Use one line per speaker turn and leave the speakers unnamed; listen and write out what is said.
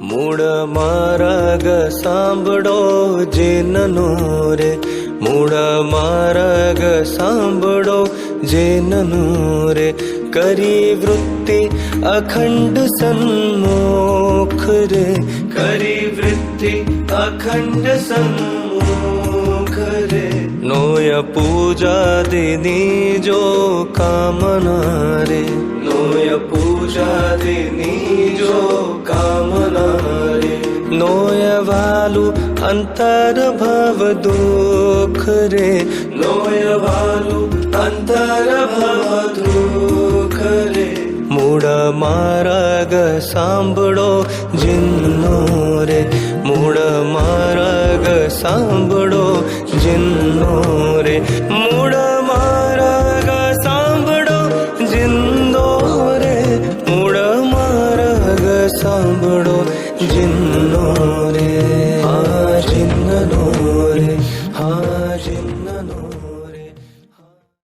મૂળ માર્ગ સાંભળો જેનનો રે, મૂળ માર્ગ સાંભળો જેનનો રે, કરી વૃત્તિ અખંડ સન્મુખ રે, કરી વૃત્તિ અખંડ સન્મુખ રે, નોય પૂજાદિની જો કામના રે, નોય પૂજાદિની જો કામના રે, નોય વાલું અંતર ભવ દુઃખ રે, નોય વાલું અંતર ભવ દુઃખ રે, મૂળ માર્ગ સાંભળો જીનનો રે, મૂળ માર્ગ સાંભળો જીનનો રે, મૂળ માર્ગ સાંભળો જીનનો રે, મૂળ માર્ગ સાંભળો જીનનો રે, હા જીનનો રે, હા જીનનો રે.